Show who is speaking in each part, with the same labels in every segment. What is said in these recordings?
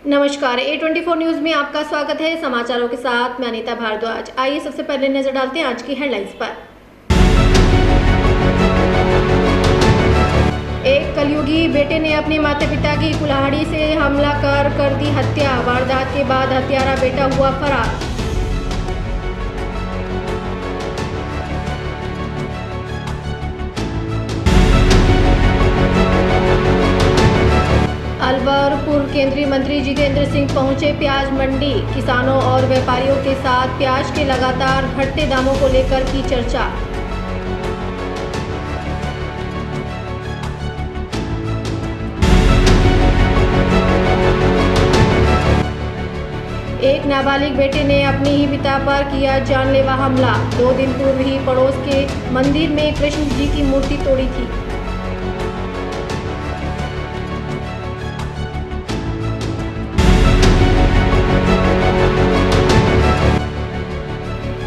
Speaker 1: नमस्कार, A24 news में आपका स्वागत है। समाचारों के साथ मैं अनीता भारद्वाज। आइए सबसे पहले नजर डालते हैं आज की हेडलाइंस पर। एक कलयुगी बेटे ने अपने माता पिता की कुल्हाड़ी से हमला कर दी हत्या। वारदात के बाद हत्यारा बेटा हुआ फरार। अलवर पूर्व केंद्रीय मंत्री जितेंद्र सिंह पहुंचे प्याज मंडी। किसानों और व्यापारियों के साथ प्याज के लगातार घटते दामों को लेकर की चर्चा। एक नाबालिग बेटे ने अपने ही पिता पर किया जानलेवा हमला। 2 दिन पूर्व ही पड़ोस के मंदिर में कृष्ण जी की मूर्ति तोड़ी थी।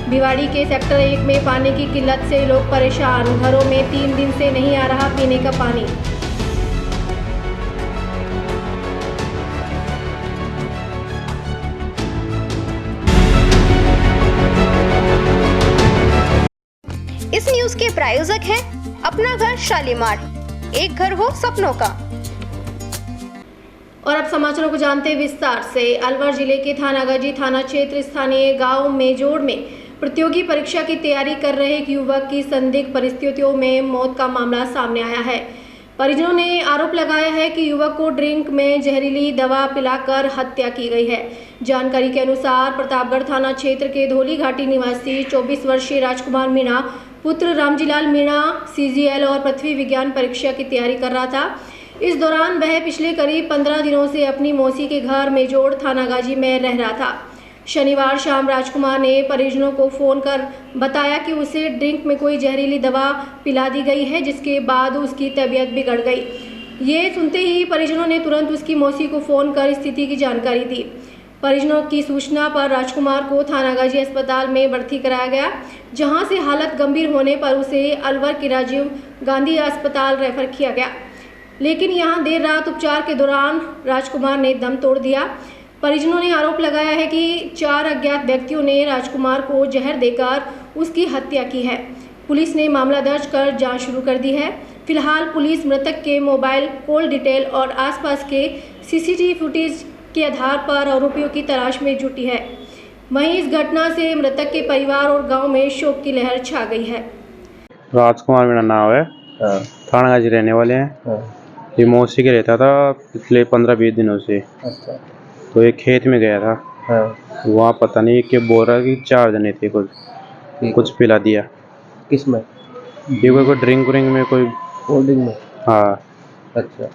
Speaker 1: भिवाड़ी के सेक्टर 1 में पानी की किल्लत से लोग परेशान। घरों में 3 दिन से नहीं आ रहा पीने का पानी।
Speaker 2: इस न्यूज के प्रायोजक हैं अपना घर शालीमार, एक घर हो सपनों का।
Speaker 1: और अब समाचारों को जानते हैं विस्तार से। अलवर जिले के थानागाजी थाना क्षेत्र स्थानीय गांव मेजोड़ में प्रतियोगी परीक्षा की तैयारी कर रहे एक युवक की संदिग्ध परिस्थितियों में मौत का मामला सामने आया है। परिजनों ने आरोप लगाया है कि युवक को ड्रिंक में जहरीली दवा पिलाकर हत्या की गई है। जानकारी के अनुसार प्रतापगढ़ थाना क्षेत्र के धोली घाटी निवासी 24 वर्षीय राजकुमार मीणा पुत्र रामजीलाल मीणा CGL और पृथ्वी विज्ञान परीक्षा की तैयारी कर रहा था। इस दौरान वह पिछले करीब 15 दिनों से अपनी मौसी के घर मेजोड़ थानागाजी में रह रहा था। शनिवार शाम राजकुमार ने परिजनों को फोन कर बताया कि उसे ड्रिंक में कोई जहरीली दवा पिला दी गई है, जिसके बाद उसकी तबीयत बिगड़ गई। ये सुनते ही परिजनों ने तुरंत उसकी मौसी को फोन कर स्थिति की जानकारी दी। परिजनों की सूचना पर राजकुमार को थानागाजी अस्पताल में भर्ती कराया गया, जहां से हालत गंभीर होने पर उसे अलवर के राजीव गांधी अस्पताल रेफर किया गया, लेकिन यहां देर रात उपचार के दौरान राजकुमार ने दम तोड़ दिया। परिजनों ने आरोप लगाया है कि 4 अज्ञात व्यक्तियों ने राजकुमार को जहर देकर उसकी हत्या की है। पुलिस ने मामला दर्ज कर जांच शुरू कर दी है। फिलहाल पुलिस मृतक के मोबाइल कॉल डिटेल और आसपास के CCTV फुटेज के आधार पर आरोपियों की तलाश में जुटी है। वहीं इस घटना से मृतक के परिवार और गांव में शोक की लहर छा गई है।
Speaker 3: राजकुमार मेरा नाम है। थानागाजी रहने वाले हैं। ये मौसी के रहता था पिछले 15-20 दिनों से।
Speaker 4: अच्छा।
Speaker 3: तो एक खेत में गया था। वहाँ पता नहीं कि बोल रहा कि 4 जने थे, कुछ पिला दिया।
Speaker 4: किस में?
Speaker 3: ये कोई ड्रिंक व्रिंक में, कोई
Speaker 4: कोल्ड ड्रिंक में।
Speaker 3: हाँ।
Speaker 4: अच्छा।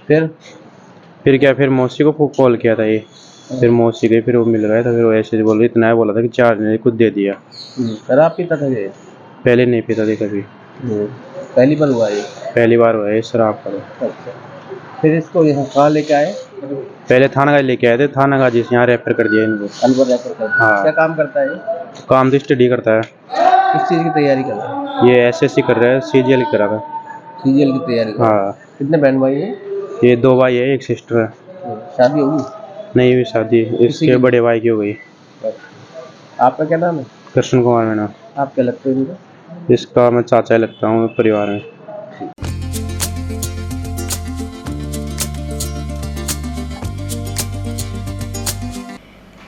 Speaker 4: फिर
Speaker 3: क्या, फिर मौसी को कॉल किया था ये। फिर मौसी गई, फिर वो मिल गया था। फिर वो ऐसे बोल रही, इतना बोला था कि 4 जने कुछ दे दिया।
Speaker 4: शराब पीता था ये?
Speaker 3: पहले नहीं पीता था कभी।
Speaker 4: पहली बार हुआ ये?
Speaker 3: पहली बार हुआ है शराब का।
Speaker 4: अच्छा। फिर इसको यहाँ कहाँ लेके आए?
Speaker 3: पहले थानागाजी लेके आए थे, थानागाजी से यहाँ रेफर कर दिया इनको।
Speaker 4: अलवर रेफर कर दिया।
Speaker 3: हाँ।
Speaker 4: क्या काम करता है ये?
Speaker 3: काम तो स्टडी करता है।
Speaker 4: किस चीज़ की तैयारी कर रहा है?
Speaker 3: ये SSC कर रहा है, CGL करा था।
Speaker 4: CGL की तैयारी कर रहा है।
Speaker 3: हाँ।
Speaker 4: कितने बहन भाई हैं?
Speaker 3: ये 2 भाई है, एक सिस्टर है।
Speaker 4: शादी होगी?
Speaker 3: नहीं हुई शादी, इसके बड़े भाई की हो गई।
Speaker 4: आपका क्या नाम है?
Speaker 3: कृष्ण कुमार मेरा।
Speaker 4: आप क्या लगते हैं?
Speaker 3: इसका मैं चाचा लगता हूँ परिवार में।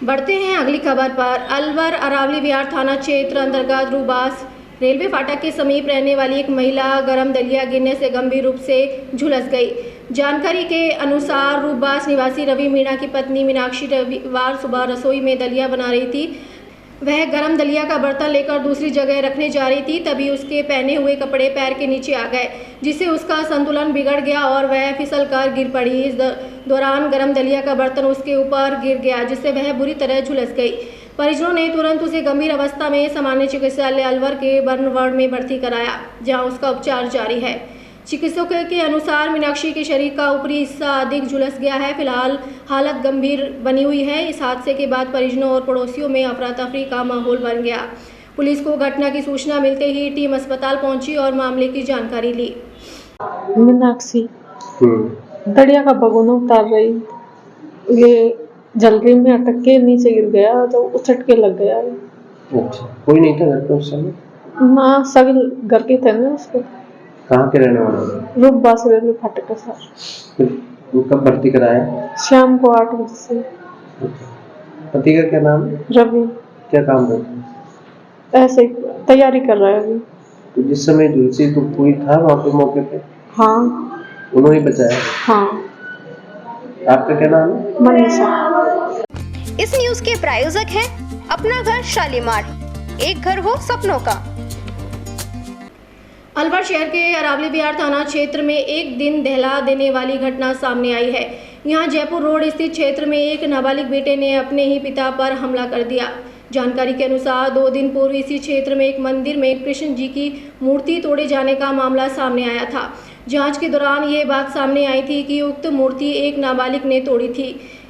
Speaker 1: बढ़ते हैं अगली खबर पर। अलवर अरावली विहार थाना क्षेत्र अंतर्गत रूबास रेलवे फाटक के समीप रहने वाली एक महिला गरम दलिया गिरने से गंभीर रूप से झुलस गई। जानकारी के अनुसार रूबास निवासी रवि मीणा की पत्नी मीनाक्षी रविवार सुबह रसोई में दलिया बना रही थी। वह गरम दलिया का बर्तन लेकर दूसरी जगह रखने जा रही थी, तभी उसके पहने हुए कपड़े पैर के नीचे आ गए, जिससे उसका संतुलन बिगड़ गया और वह फिसलकर गिर पड़ी। इस दौरान गरम दलिया का बर्तन उसके ऊपर गिर गया, जिससे वह बुरी तरह झुलस गई। परिजनों ने तुरंत उसे गंभीर अवस्था में सामान्य चिकित्सालय अलवर के बर्न वार्ड में भर्ती कराया, जहां उसका उपचार जारी है। चिकित्सकों के अनुसार मीनाक्षी के शरीर का ऊपरी हिस्सा अधिक झुलस गया है। फिलहाल हालत गंभीर बनी हुई है। इस हादसे के बाद परिजनों और पड़ोसियों में अफरा तफरी का माहौल बन गया। पुलिस को घटना की सूचना मिलते ही टीम अस्पताल पहुंची और मामले की जानकारी ली।
Speaker 5: मीनाक्षी दरिया का भगोना उतार रही, ये जलरी में अटक के नीचे गिर गया तो उछट के लग गया।
Speaker 4: अच्छा, कोई नहीं था घर पे उस समय?
Speaker 5: ना सभी घर के थे ना उसके।
Speaker 4: कहाँ के रहने वाले हैं?
Speaker 5: रूप बास रेलवे फाटक के साथ।
Speaker 4: फिर वो कब भर्ती कराया?
Speaker 5: शाम को 8 बजे से।
Speaker 4: अच्छा। पति का क्या नाम है?
Speaker 5: रवि।
Speaker 4: क्या काम करते हैं?
Speaker 5: ऐसे ही तैयारी कर रहा है अभी।
Speaker 4: तो जिस समय झुलसी तो कोई था वहाँ पे मौके पे?
Speaker 5: हाँ।
Speaker 4: उन्होंने बचाया?
Speaker 5: हाँ।
Speaker 4: आपका क्या नाम है?
Speaker 5: मनीषा।
Speaker 2: इस न्यूज के प्रायोजक हैं अपना घर शालीमार, एक घर हो सपनों का।
Speaker 1: अलवर शहर के अरावली बिहार थाना क्षेत्र में एक दिन दहला देने वाली घटना सामने आई है। यहां जयपुर रोड स्थित क्षेत्र में एक नाबालिग बेटे ने अपने ही पिता पर हमला कर दिया। जानकारी के अनुसार 2 दिन पूर्व इसी क्षेत्र में एक मंदिर में कृष्ण जी की मूर्ति तोड़े जाने का मामला सामने आया था। जांच के दौरान ये बात सामने आई थी कि उक्त मूर्ति एक नाबालिग ने तोड़ी थी।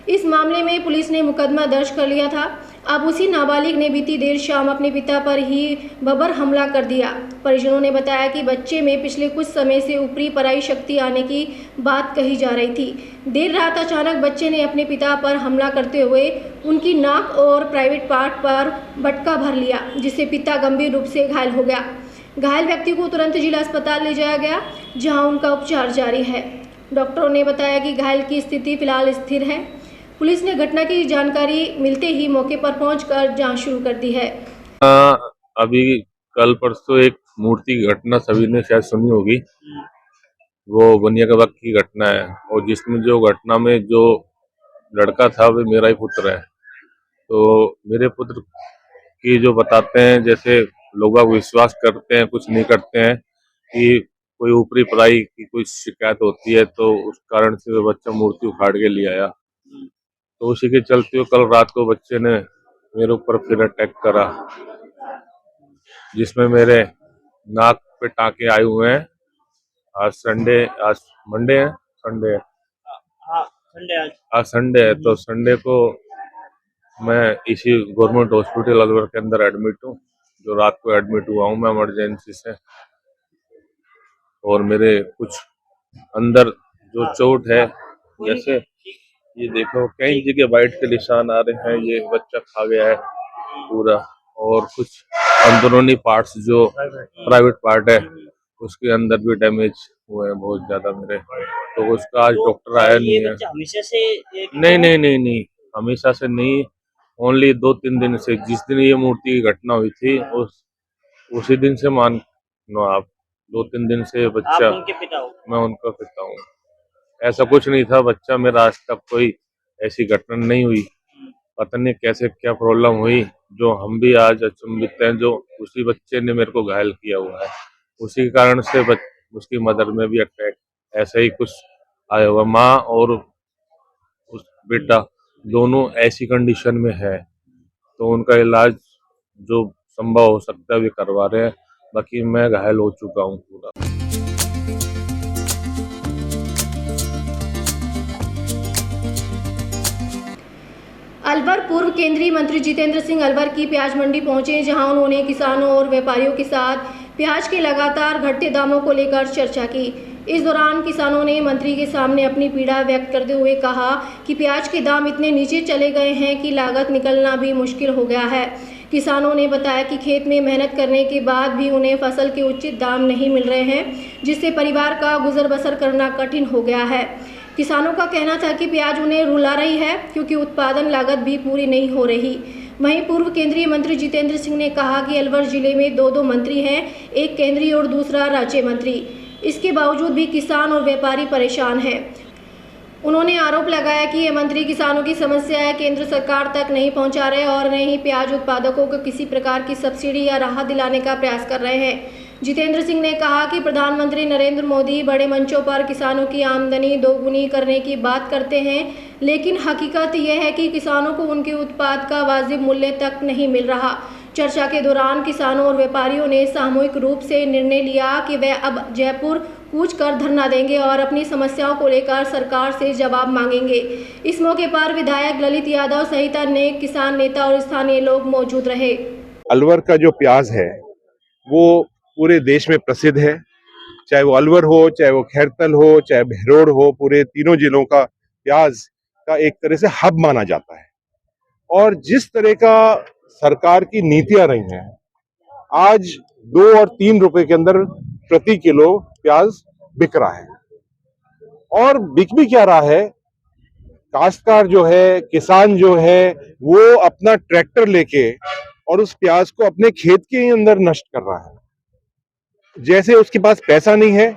Speaker 1: इस मामले में पुलिस ने मुकदमा दर्ज कर लिया था। अब उसी नाबालिग ने बीती देर शाम अपने पिता पर ही बबर हमला कर दिया। परिजनों ने बताया कि बच्चे में पिछले कुछ समय से ऊपरी पराई शक्ति आने की बात कही जा रही थी। देर रात अचानक बच्चे ने अपने पिता पर हमला करते हुए उनकी नाक और प्राइवेट पार्ट पर बटका भर लिया, जिससे पिता गंभीर रूप से घायल हो गया। घायल व्यक्ति को तुरंत जिला अस्पताल ले जाया गया, जहां उनका उपचार जारी है। डॉक्टरों ने बताया कि घायल की स्थिति फिलहाल स्थिर है। पुलिस ने घटना की जानकारी मिलते ही मौके पर पहुंचकर जांच शुरू कर दी है।
Speaker 6: अभी कल परसों एक मूर्ति की घटना सभी ने शायद सुनी होगी, वो बनिया के वक्त की घटना है, और जिसमें जो घटना में जो लड़का था वो मेरा ही पुत्र है। तो मेरे पुत्र की जो बताते हैं, जैसे लोग विश्वास करते हैं, कुछ नहीं करते हैं कि कोई ऊपरी पराई की कोई शिकायत होती है, तो उस कारण से वो बच्चा मूर्ति उखाड़ के ले आया। तो उसी के चलते हुए कल रात को बच्चे ने मेरे ऊपर फिर अटैक करा, जिसमें मेरे नाक पे टाँके आए हुए हैं। आज मंडे है, संडे है, आज संडे है। तो संडे को मैं इसी गवर्नमेंट हॉस्पिटल अलवर के अंदर एडमिट हूँ, जो रात को एडमिट हुआ हूँ मैं इमरजेंसी से। और मेरे कुछ अंदर जो चोट है, जैसे ये देखो कई जगह वाइट के निशान आ रहे हैं, ये बच्चा खा गया है पूरा। और कुछ अंदरूनी पार्ट्स जो प्राइवेट पार्ट है उसके अंदर भी डैमेज हुए हैं बहुत ज्यादा मेरे। तो उसका आज डॉक्टर आया नहीं है।
Speaker 7: हमेशा से
Speaker 6: नहीं, हमेशा से नहीं, ओनली 2-3 दिन से। जिस दिन ये मूर्ति की घटना हुई थी उसी दिन से मान लो आप, 2-3 दिन से बच्चा।
Speaker 7: आप उनके पिता हो?
Speaker 6: मैं उनका पिता हूँ। ऐसा कुछ नहीं था, बच्चा मेरा आज तक कोई ऐसी घटना नहीं हुई। पता नहीं कैसे क्या प्रॉब्लम हुई, जो हम भी आज अचंभित हैं। जो उसी बच्चे ने मेरे को घायल किया हुआ है, उसी के कारण से उसकी मदर में भी अटैक ऐसा ही कुछ आया हुआ। माँ और उस बेटा दोनों ऐसी कंडीशन में है, तो उनका इलाज जो संभव हो सकता है वे करवा रहे हैं। बाकी मैं घायल हो चुका हूँ पूरा।
Speaker 1: अलवर पूर्व केंद्रीय मंत्री जितेंद्र सिंह अलवर की प्याज मंडी पहुंचे, जहां उन्होंने किसानों और व्यापारियों के साथ प्याज के लगातार घटते दामों को लेकर चर्चा की। इस दौरान किसानों ने मंत्री के सामने अपनी पीड़ा व्यक्त करते हुए कहा कि प्याज के दाम इतने नीचे चले गए हैं कि लागत निकलना भी मुश्किल हो गया है। किसानों ने बताया कि खेत में मेहनत करने के बाद भी उन्हें फसल के उचित दाम नहीं मिल रहे हैं, जिससे परिवार का गुजर बसर करना कठिन हो गया है। किसानों का कहना था कि प्याज उन्हें रुला रही है, क्योंकि उत्पादन लागत भी पूरी नहीं हो रही। वहीं पूर्व केंद्रीय मंत्री जितेंद्र सिंह ने कहा कि अलवर जिले में 2 मंत्री हैं, एक केंद्रीय और दूसरा राज्य मंत्री। इसके बावजूद भी किसान और व्यापारी परेशान हैं। उन्होंने आरोप लगाया कि ये मंत्री किसानों की समस्याएं केंद्र सरकार तक नहीं पहुंचा रहे और न ही प्याज उत्पादकों को किसी प्रकार की सब्सिडी या राहत दिलाने का प्रयास कर रहे हैं। जितेंद्र सिंह ने कहा कि प्रधानमंत्री नरेंद्र मोदी बड़े मंचों पर किसानों की आमदनी दोगुनी करने की बात करते हैं, लेकिन हकीकत यह है कि किसानों को उनके उत्पाद का वाजिब मूल्य तक नहीं मिल रहा। चर्चा के दौरान किसानों और व्यापारियों ने सामूहिक रूप से निर्णय लिया कि वे अब जयपुर कूच कर धरना देंगे और अपनी समस्याओं को लेकर सरकार से जवाब मांगेंगे। इस मौके पर विधायक ललित यादव सहित अन्य किसान नेता और स्थानीय लोग मौजूद रहे।
Speaker 8: अलवर का जो प्याज है वो पूरे देश में प्रसिद्ध है, चाहे वो अलवर हो, चाहे वो खैरतल हो, चाहे बहरोड हो, पूरे तीनों जिलों का प्याज का एक तरह से हब माना जाता है। और जिस तरह का सरकार की नीतियां रही हैं, आज 2 और 3 रुपए के अंदर प्रति किलो प्याज बिक रहा है। और बिक भी क्या रहा है, काश्तकार जो है, किसान जो है, वो अपना ट्रैक्टर लेके और उस प्याज को अपने खेत के अंदर नष्ट कर रहा है। जैसे उसके पास पैसा नहीं है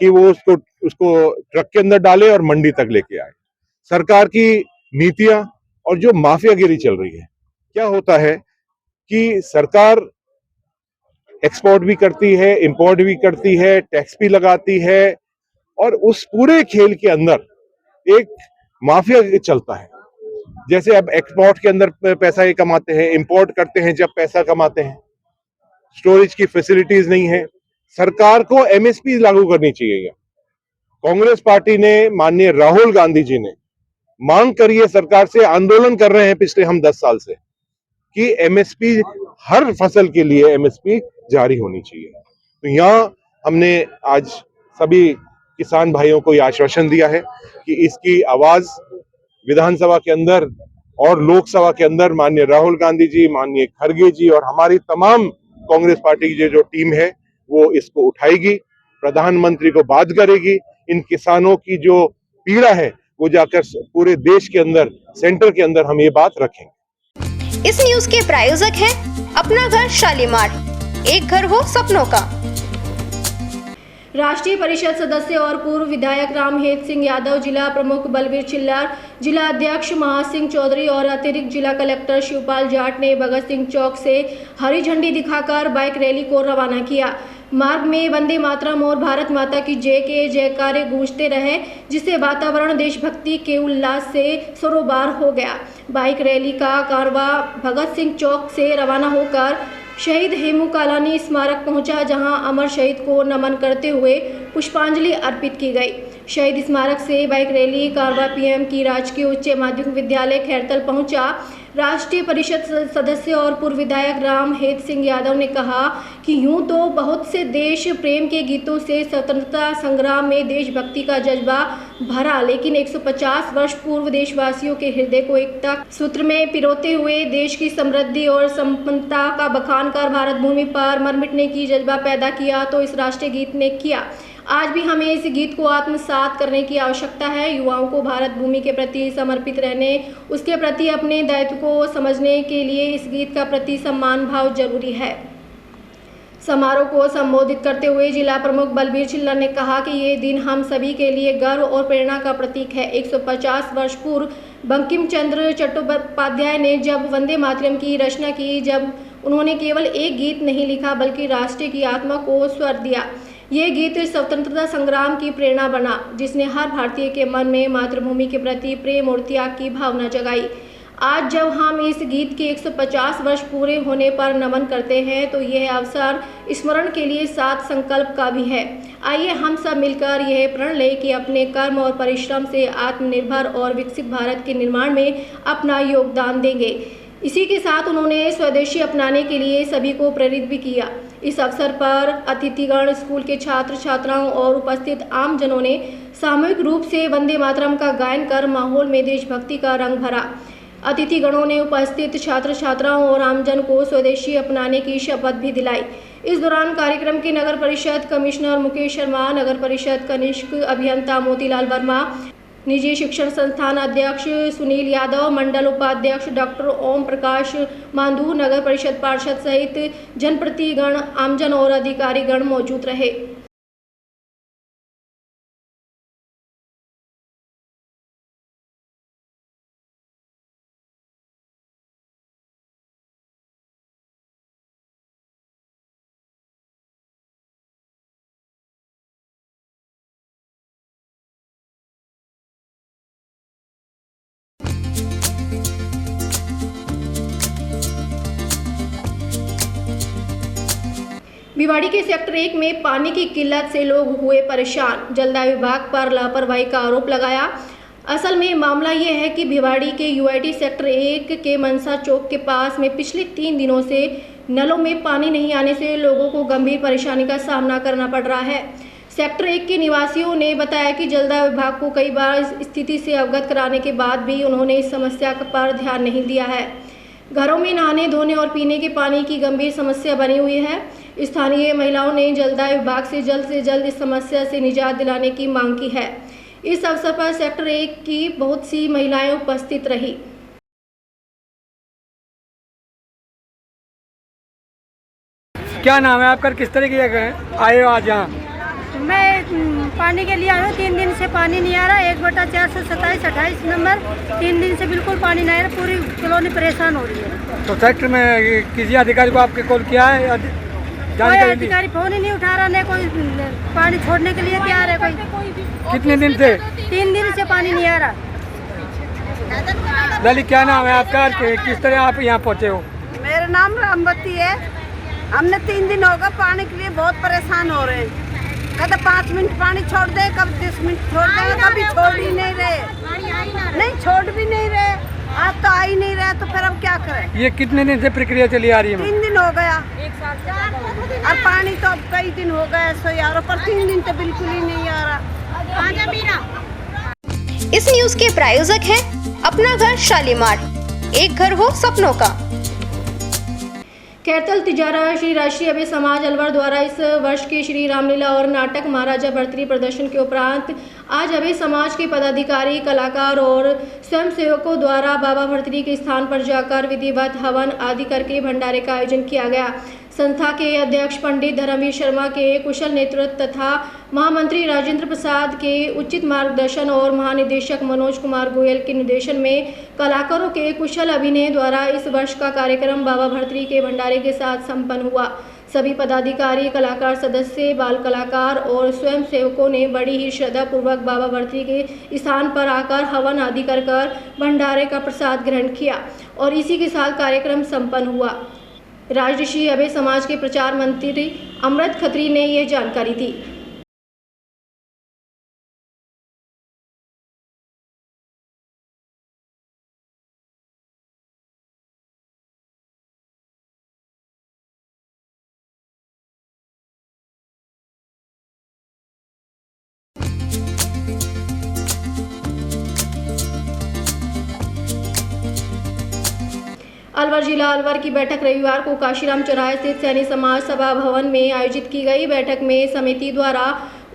Speaker 8: कि वो उसको ट्रक के अंदर डाले और मंडी तक लेके आए। सरकार की नीतियां और जो माफियागिरी चल रही है, क्या होता है कि सरकार एक्सपोर्ट भी करती है, इंपोर्ट भी करती है, टैक्स भी लगाती है, और उस पूरे खेल के अंदर एक माफिया चलता है। जैसे अब एक्सपोर्ट के अंदर पैसा ये कमाते हैं, इंपोर्ट करते हैं जब पैसा कमाते हैं, स्टोरेज की फैसिलिटीज नहीं है। सरकार को एमएसपी लागू करनी चाहिए। कांग्रेस पार्टी ने, माननीय राहुल गांधी जी ने मांग करी है सरकार से, आंदोलन कर रहे हैं पिछले हम 10 साल से, कि एमएसपी, हर फसल के लिए एमएसपी जारी होनी चाहिए। तो यहाँ हमने आज सभी किसान भाइयों को यह आश्वासन दिया है कि इसकी आवाज विधानसभा के अंदर और लोकसभा के अंदर माननीय राहुल गांधी जी, माननीय खड़गे जी और हमारी तमाम कांग्रेस पार्टी की जो टीम है वो इसको उठाएगी, प्रधानमंत्री को बात करेगी। इन किसानों की जो पीड़ा है वो जाकर पूरे देश के अंदर, सेंटर के अंदर हम ये बात रखेंगे।
Speaker 2: इस न्यूज के प्रायोजक हैं अपना घर शालीमार, एक घर हो सपनों का।
Speaker 1: राष्ट्रीय परिषद सदस्य और पूर्व विधायक रामहेत सिंह यादव, जिला प्रमुख बलबीर चिल्लार, जिला अध्यक्ष महासिंह चौधरी और अतिरिक्त जिला कलेक्टर शिवपाल जाट ने भगत सिंह चौक से हरी झंडी दिखाकर बाइक रैली को रवाना किया। मार्ग में वंदे मातरम और भारत माता की जय के जयकारे गूंजते रहे, जिससे वातावरण देशभक्ति के उल्लास से सरोबार हो गया। बाइक रैली का कारवां भगत सिंह चौक से रवाना होकर शहीद हेमू कालानी स्मारक पहुंचा, जहां अमर शहीद को नमन करते हुए पुष्पांजलि अर्पित की गई। शहीद स्मारक से बाइक रैली कारवां पीएम की राजकीय उच्च माध्यमिक विद्यालय खैरतल पहुंचा। राष्ट्रीय परिषद सदस्य और पूर्व विधायक रामहेत सिंह यादव ने कहा कि यूं तो बहुत से देश प्रेम के गीतों से स्वतंत्रता संग्राम में देशभक्ति का जज्बा भरा, लेकिन 150 वर्ष पूर्व देशवासियों के हृदय को एकता सूत्र में पिरोते हुए देश की समृद्धि और संपन्नता का बखान कर भारत भूमि पर मर मिटने की जज्बा पैदा किया तो इस राष्ट्रीय गीत ने किया। आज भी हमें इस गीत को आत्मसात करने की आवश्यकता है। युवाओं को भारत भूमि के प्रति समर्पित रहने, उसके प्रति अपने दायित्व को समझने के लिए इस गीत का प्रति सम्मान भाव जरूरी है। समारोह को संबोधित करते हुए जिला प्रमुख बलबीर चिल्लार ने कहा कि ये दिन हम सभी के लिए गर्व और प्रेरणा का प्रतीक है। 150 वर्ष पूर्व बंकिम चंद्र चट्टोपाध्याय ने जब वंदे मातरम की रचना की, जब उन्होंने केवल एक गीत नहीं लिखा बल्कि राष्ट्र की आत्मा को स्वर दिया। ये गीत स्वतंत्रता संग्राम की प्रेरणा बना, जिसने हर भारतीय के मन में मातृभूमि के प्रति प्रेम और त्याग की भावना जगाई। आज जब हम इस गीत के 150 वर्ष पूरे होने पर नमन करते हैं तो यह अवसर स्मरण के लिए साथ संकल्प का भी है। आइए हम सब मिलकर यह प्रण लें कि अपने कर्म और परिश्रम से आत्मनिर्भर और विकसित भारत के निर्माण में अपना योगदान देंगे। इसी के साथ उन्होंने स्वदेशी अपनाने के लिए सभी को प्रेरित भी किया। इस अवसर पर अतिथिगण, स्कूल के छात्र छात्राओं और उपस्थित आमजनों ने सामूहिक रूप से वंदे मातरम का गायन कर माहौल में देशभक्ति का रंग भरा। अतिथिगणों ने उपस्थित छात्र छात्राओं और आमजन को स्वदेशी अपनाने की शपथ भी दिलाई। इस दौरान कार्यक्रम के नगर परिषद कमिश्नर मुकेश शर्मा, नगर परिषद कनिष्क अभियंता मोतीलाल वर्मा, निजी शिक्षण संस्थान अध्यक्ष सुनील यादव, मंडल उपाध्यक्ष डॉक्टर ओम प्रकाश मांधू, नगर परिषद पार्षद सहित जनप्रतिनिधिगण, आमजन और अधिकारीगण मौजूद रहे। भिवाड़ी के सेक्टर 1 में पानी की किल्लत से लोग हुए परेशान, जलदाय विभाग पर लापरवाही का आरोप लगाया। असल में मामला ये है कि भिवाड़ी के यूआईटी सेक्टर 1 के मनसा चौक के पास में पिछले 3 दिनों से नलों में पानी नहीं आने से लोगों को गंभीर परेशानी का सामना करना पड़ रहा है। सेक्टर 1 के निवासियों ने बताया कि जलदाय विभाग को कई बार इस स्थिति से अवगत कराने के बाद भी उन्होंने इस समस्या पर ध्यान नहीं दिया है। घरों में नहाने, धोने और पीने के पानी की गंभीर समस्या बनी हुई है। स्थानीय महिलाओं ने जलदाय विभाग से जल्द इस समस्या से निजात दिलाने की मांग की है। इस अवसर पर सेक्टर 1 की बहुत सी महिलाएं उपस्थित रही।
Speaker 7: क्या नाम है आपका, किस तरह की आए हो आज यहाँ?
Speaker 9: मैं पानी के लिए आया हूँ। 3 दिन से पानी नहीं आ रहा। 1/427-28 नंबर 3 दिन से बिल्कुल पानी नहीं आ रहा। पूरी कॉलोनी परेशान हो रही है।
Speaker 7: तो सेक्टर में किसी अधिकारी को आपके कॉल किया है?
Speaker 9: कोई अधिकारी फोन ही नहीं उठा रहा, नहीं कोई पानी छोड़ने के लिए तैयार है कोई।
Speaker 7: कितने दिन से?
Speaker 9: 3 दिन से पानी नहीं आ रहा।
Speaker 7: ललित, क्या नाम है आपका, किस तरह आप यहाँ पहुँचे हो?
Speaker 10: मेरा नाम रामवती है। हमने 3 दिन होगा पानी के लिए बहुत परेशान हो रहे हैं। कभी 5 मिनट पानी छोड़ दे, कभी 10 मिनट छोड़ दे, कभी छोड़ ही नहीं रहे। नहीं छोड़ भी नहीं रहे। आज तो आ ही नहीं रहे, तो फिर अब क्या करें?
Speaker 7: ये कितने दिन से प्रक्रिया चली आ रही है?
Speaker 10: 3 दिन हो गया। और पानी तो अब कई दिन हो गए सो यार, पर 3 दिन तो बिल्कुल ही नहीं आ रहा।
Speaker 2: इस न्यूज के प्रायोजक हैं अपना घर शालीमार, एक घर हो सपनों का।
Speaker 1: खैरतल तिजारा श्री राष्ट्रीय अभय समाज अलवर द्वारा इस वर्ष के श्री रामलीला और नाटक महाराजा भर्तृहरि प्रदर्शन के उपरांत आज अभय समाज के पदाधिकारी, कलाकार और स्वयंसेवकों द्वारा बाबा भर्तृहरि के स्थान पर जाकर विधिवत हवन आदि करके भंडारे का आयोजन किया गया। संस्था के अध्यक्ष पंडित धर्मवीर शर्मा के कुशल नेतृत्व तथा महामंत्री राजेंद्र प्रसाद के उचित मार्गदर्शन और महानिदेशक मनोज कुमार गोयल के निर्देशन में कलाकारों के कुशल अभिनय द्वारा इस वर्ष का कार्यक्रम बाबा भर्तृहरि के भंडारे के साथ संपन्न हुआ। सभी पदाधिकारी, कलाकार सदस्य, बाल कलाकार और स्वयं सेवकों ने बड़ी ही श्रद्धापूर्वक बाबा भर्तृहरि के स्थान पर आकर हवन आदि कर भंडारे का प्रसाद ग्रहण किया और इसी के साथ कार्यक्रम संपन्न हुआ। राजर्षि अभय समाज के प्रचार मंत्री अमृत खत्री ने यह जानकारी दी। अलवर जिला अलवर की बैठक रविवार को काशीराम चौराहे स्थित सैनी समाज सभा भवन में आयोजित की गई। बैठक में समिति द्वारा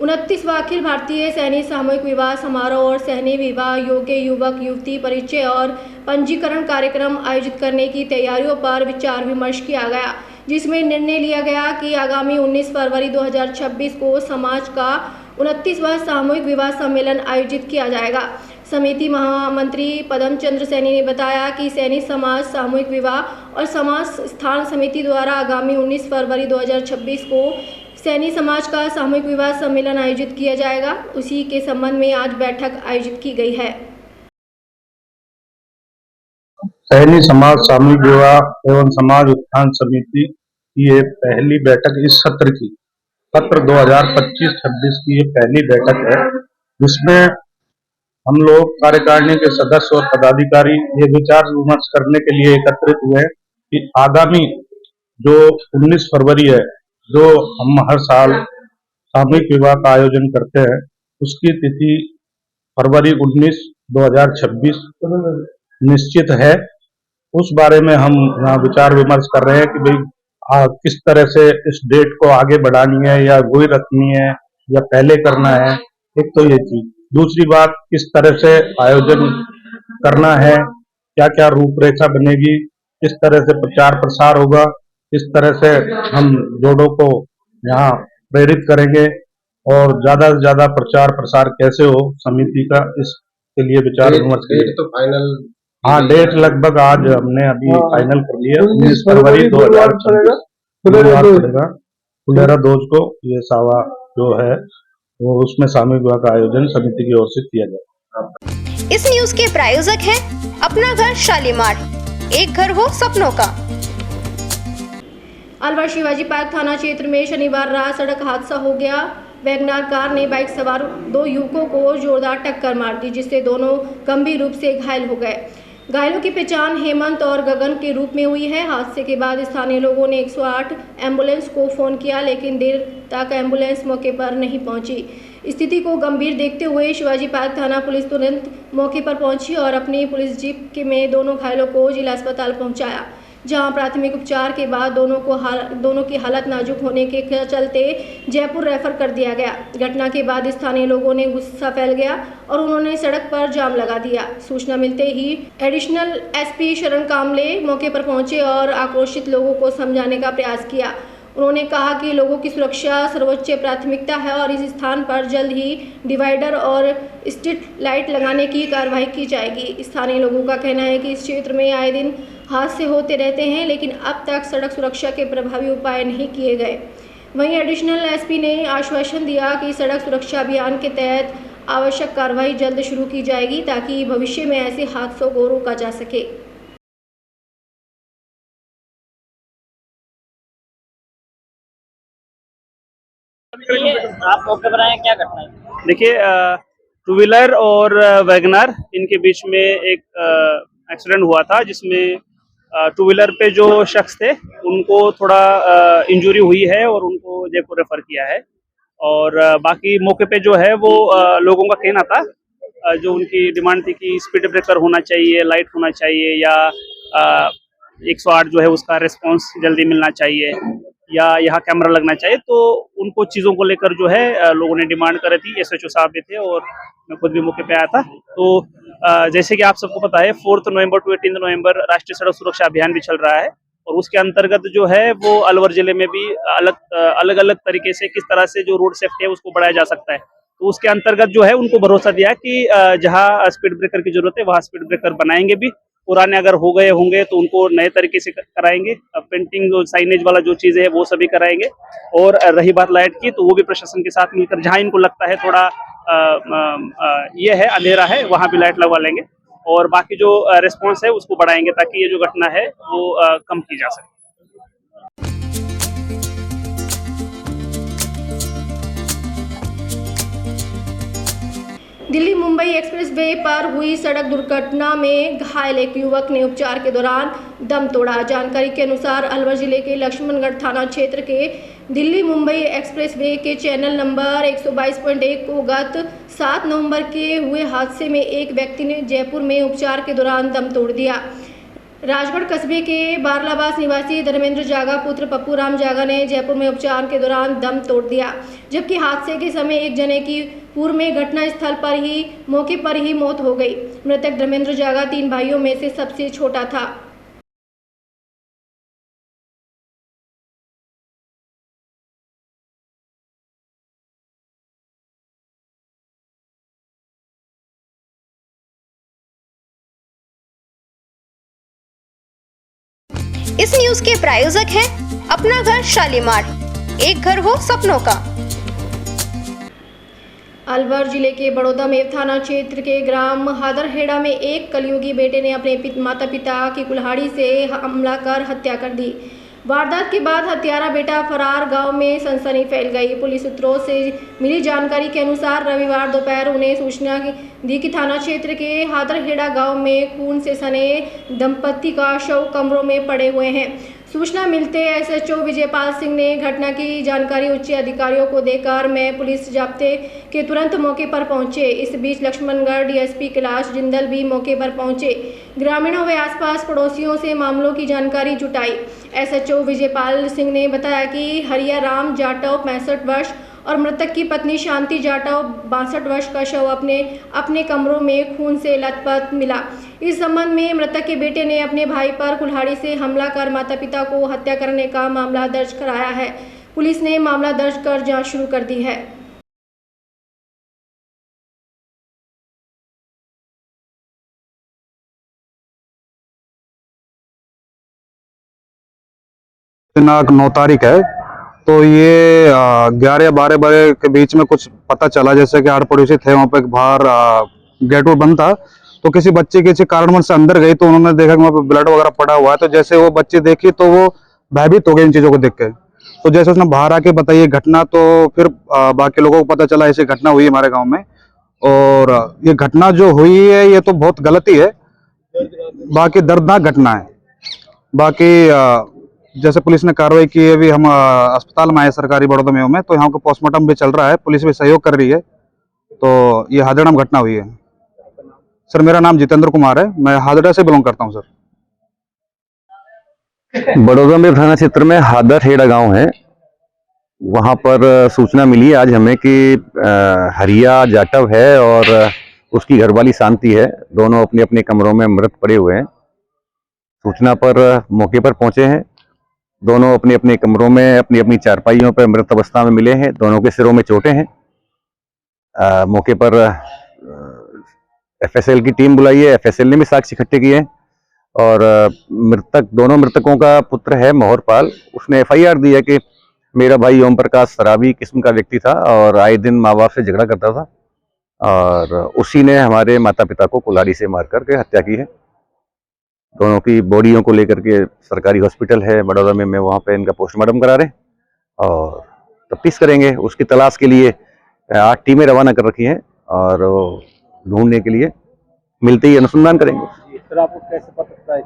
Speaker 1: 29वां अखिल भारतीय सैनी सामूहिक विवाह समारोह और सैनी विवाह योग्य युवक युवती परिचय और पंजीकरण कार्यक्रम आयोजित करने की तैयारियों पर विचार विमर्श किया गया, जिसमें निर्णय लिया गया कि आगामी 19 फरवरी 2026 को समाज का 29वां सामूहिक विवाह सम्मेलन आयोजित किया जाएगा। समिति महामंत्री पदम चंद्र सैनी ने बताया कि सैनी समाज सामूहिक विवाह और समाज स्थान समिति द्वारा आगामी 19 फरवरी 2026 को सैनी समाज का सामूहिक विवाह सम्मेलन आयोजित किया जाएगा। उसी के संबंध में आज बैठक आयोजित की गई है।
Speaker 11: सैनी समाज सामूहिक विवाह एवं समाज उत्थान समिति की ये पहली बैठक इस सत्र 2025-26 की ये पहली बैठक है, जिसमें हम लोग कार्यकारिणी के सदस्य और पदाधिकारी ये विचार विमर्श करने के लिए एकत्रित हुए कि आगामी जो 19 फरवरी है, जो हम हर साल सामूहिक विवाह का आयोजन करते हैं, उसकी तिथि फरवरी 19, 2026 निश्चित है। उस बारे में हम यहाँ विचार विमर्श कर रहे हैं कि भाई किस तरह से इस डेट को आगे बढ़ानी है या वही रखनी है या पहले करना है। एक तो ये चीज, दूसरी बात किस तरह से आयोजन करना है, क्या क्या रूपरेखा बनेगी, किस तरह से प्रचार प्रसार होगा, किस तरह से हम जोड़ों को यहाँ प्रेरित करेंगे और ज्यादा से ज्यादा प्रचार प्रसार कैसे हो समिति का, इसके लिए विचार विमर्श किया। तो फाइनल डेट लगभग आज हमने अभी फाइनल कर लिया। 19 फरवरी 2026 पड़ेगा फुलेरा दोज को ये सावा जो है वो उसमें सामूहिक विवाह का आयोजन समिति की ओर से किया जाएगा।
Speaker 2: इस न्यूज के प्रायोजक हैं अपना घर शालीमार, एक घर हो सपनों का।
Speaker 1: अलवर शिवाजी पार्क थाना क्षेत्र में शनिवार रात सड़क हादसा हो गया। वैगनार कार ने बाइक सवार 2 युवकों को जोरदार टक्कर मार दी, जिससे दोनों गंभीर रूप से घायल हो गए। घायलों की पहचान हेमंत और गगन के रूप में हुई है। हादसे के बाद स्थानीय लोगों ने 108 एम्बुलेंस को फ़ोन किया, लेकिन देर तक एम्बुलेंस मौके पर नहीं पहुंची। स्थिति को गंभीर देखते हुए शिवाजी पार्क थाना पुलिस तुरंत मौके पर पहुंची और अपनी पुलिस जीप में दोनों घायलों को जिला अस्पताल पहुंचाया, जहां प्राथमिक उपचार के बाद दोनों की हालत नाजुक होने के चलते जयपुर रेफर कर दिया गया। घटना के बाद स्थानीय लोगों ने गुस्सा फैल गया और उन्होंने सड़क पर जाम लगा दिया। सूचना मिलते ही एडिशनल एसपी शरण कामले मौके पर पहुंचे और आक्रोशित लोगों को समझाने का प्रयास किया। उन्होंने कहा कि लोगों की सुरक्षा सर्वोच्च प्राथमिकता है और इस स्थान पर जल्द ही डिवाइडर और स्ट्रीट लाइट लगाने की कार्रवाई की जाएगी। स्थानीय लोगों का कहना है कि इस क्षेत्र में आए दिन हादसे होते रहते हैं, लेकिन अब तक सड़क सुरक्षा के प्रभावी उपाय नहीं किए गए। वहीं एडिशनल एसपी ने आश्वासन दिया कि सड़क सुरक्षा अभियान के तहत आवश्यक कार्रवाई जल्द शुरू की जाएगी ताकि भविष्य में ऐसे हादसों को रोका जा सके।
Speaker 12: आप मौके पर आए, क्या घटना है? देखिए, टू व्हीलर और वैगनर इनके बीच में एक एक्सीडेंट हुआ था, जिसमें टू व्हीलर पे जो शख्स थे उनको थोड़ा इंजरी हुई है और उनको जयपुर रेफर किया है। और बाकी मौके पे जो है वो लोगों का कहना था, जो उनकी डिमांड थी कि स्पीड ब्रेकर होना चाहिए, लाइट होना चाहिए, या 108 जो है उसका रिस्पांस जल्दी मिलना चाहिए, या यहाँ कैमरा लगना चाहिए। तो उनको चीज़ों को लेकर जो है लोगों ने डिमांड करी थी। एसएचओ साहब भी थे और मैं खुद भी मौके पे आया था। तो जैसे कि आप सबको पता है, 4 नवंबर टू 18 नवंबर राष्ट्रीय सड़क सुरक्षा अभियान भी चल रहा है और उसके अंतर्गत जो है वो अलवर जिले में भी अलग अलग तरीके से किस तरह से जो रोड सेफ्टी है उसको बढ़ाया जा सकता है। तो उसके अंतर्गत जो है उनको भरोसा दिया कि जहाँ स्पीड ब्रेकर की जरूरत है वहाँ स्पीड ब्रेकर बनाएंगे भी, पुराने अगर हो गए होंगे तो उनको नए तरीके से कराएंगे, पेंटिंग और साइनेज वाला जो चीज़ें है वो सभी कराएंगे। और रही बात लाइट की, तो वो भी प्रशासन के साथ मिलकर जहाँ इनको लगता है थोड़ा ये है अंधेरा है वहाँ भी लाइट लगवा लेंगे और बाकी जो रिस्पॉन्स है उसको बढ़ाएंगे ताकि ये जो घटना है वो कम की जा सके।
Speaker 1: दिल्ली मुंबई एक्सप्रेसवे पर हुई सड़क दुर्घटना में घायल एक युवक ने उपचार के दौरान दम तोड़ा। जानकारी के अनुसार अलवर जिले के लक्ष्मणगढ़ थाना क्षेत्र के दिल्ली मुंबई एक्सप्रेसवे के चैनल नंबर 122.1 को गत 7 नवंबर के हुए हादसे में एक व्यक्ति ने जयपुर में उपचार के दौरान दम तोड़ दिया। राजगढ़ कस्बे के बारलाबास निवासी धर्मेंद्र जागा पुत्र पप्पू राम जागा ने जयपुर में उपचार के दौरान दम तोड़ दिया, जबकि हादसे के समय एक जने की पूर्व में घटना स्थल पर ही मौके पर ही मौत हो गई। मृतक धर्मेंद्र जागा 3 भाइयों में से सबसे छोटा था।
Speaker 2: इस न्यूज के प्रायोजक हैं अपना घर शालीमार, एक घर हो सपनों का।
Speaker 1: अलवर जिले के बड़ौदा मेव थाना क्षेत्र के ग्राम हादरहेड़ा में एक कलयुगी बेटे ने अपने माता पिता की कुल्हाड़ी से हमला कर हत्या कर दी। वारदात के बाद हत्यारा बेटा फरार, गांव में सनसनी फैल गई। पुलिस सूत्रों से मिली जानकारी के अनुसार रविवार दोपहर उन्हें सूचना दी कि थाना क्षेत्र के हादरहेड़ा गांव में खून से सने दंपति का शव कमरों में पड़े हुए हैं। सूचना मिलते एसएचओ विजयपाल सिंह ने घटना की जानकारी उच्च अधिकारियों को देकर मैं पुलिस जाब्ते के तुरंत मौके पर पहुंचे। इस बीच लक्ष्मणगढ़ डीएसपी कैलाश जिंदल भी मौके पर पहुंचे। ग्रामीणों व आसपास पड़ोसियों से मामलों की जानकारी जुटाई। एसएचओ विजयपाल सिंह ने बताया कि हरिया राम जाटव 65 वर्ष और मृतक की पत्नी शांति जाटव 62 वर्ष का शव अपने कमरों में खून से लथपथ मिला। इस संबंध में मृतक के बेटे ने अपने भाई पर कुल्हाड़ी से हमला कर माता पिता को हत्या करने का मामला दर्ज कराया है। पुलिस ने मामला दर्ज कर जांच शुरू कर दी है।
Speaker 13: दिनांक 9 तारीख है, तो ये 11 या 12 बजे के बीच में कुछ पता चला, जैसे कि आठ पड़ोसी थे वहाँ पे बाहर गेट बंद था, तो किसी बच्चे किसी कारणवश से अंदर गई तो उन्होंने देखा कि वहाँ पे ब्लड वगैरह पड़ा हुआ है। तो जैसे वो बच्ची देखी तो वो भयभीत हो गई इन चीज़ों को देख के। तो जैसे उसने बाहर आके बताई घटना, तो फिर बाकी लोगों को पता चला ऐसी घटना हुई हमारे गाँव में। और ये घटना जो हुई है ये तो बहुत गलत ही है, बाकी दर्दनाक घटना है। बाकी जैसे पुलिस ने कार्रवाई की है, अभी हम अस्पताल में आए सरकारी बड़ौदा में, तो यहाँ को पोस्टमार्टम भी चल रहा है, पुलिस भी सहयोग कर रही है। तो ये हादड़म घटना हुई है। सर मेरा नाम जितेंद्र कुमार है, मैं हादड़ा से बिलोंग करता हूँ सर।
Speaker 14: बड़ौदा में थाना क्षेत्र में हादर हेड़ा गांव है, वहां पर सूचना मिली आज हमें कि हरिया जाटव है और उसकी घरवाली शांति है, दोनों अपने अपने कमरों में मृत पड़े हुए हैं। सूचना पर मौके पर पहुंचे हैं, दोनों अपने अपने कमरों में अपनी अपनी चारपाइयों पर मृत अवस्था में मिले हैं, दोनों के सिरों में चोटें हैं। मौके पर एफएसएल की टीम बुलाई है, एफएसएल ने भी साक्ष्य इकट्ठे किए हैं और दोनों मृतकों का पुत्र है मोहरपाल, उसने एफआईआर दी है कि मेरा भाई ओम प्रकाश शराबी किस्म का व्यक्ति था और आए दिन माँ बाप से झगड़ा करता था और उसी ने हमारे माता पिता को कुल्हाड़ी से मार करके हत्या की है। दोनों की बॉडियों को लेकर के सरकारी हॉस्पिटल है बड़ौदा में वहाँ पे इनका पोस्टमार्टम करा रहे हैं और तफ्तीश करेंगे। उसकी तलाश के लिए 8 टीमें रवाना कर रखी हैं और ढूंढने के लिए मिलते ही अनुसंधान करेंगे।
Speaker 4: सर आपको कैसे पता चला है?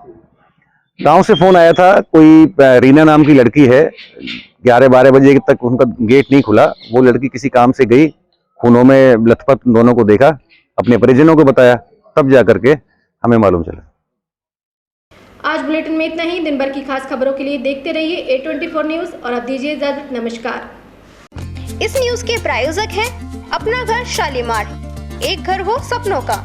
Speaker 14: गांव से फोन आया था, कोई रीना नाम की लड़की है, 11-12 बजे तक उनका गेट नहीं खुला, वो लड़की किसी काम से गई, खूनों में लथपथ दोनों को देखा, अपने परिजनों को बताया, तब जा करके हमें मालूम चला।
Speaker 1: आज बुलेटिन में इतना ही। दिन भर की खास खबरों के लिए देखते रहिए A24 न्यूज और अब दीजिए इजाजत। नमस्कार।
Speaker 2: इस न्यूज के प्रायोजक हैं अपना घर शालीमार, एक घर हो सपनों का।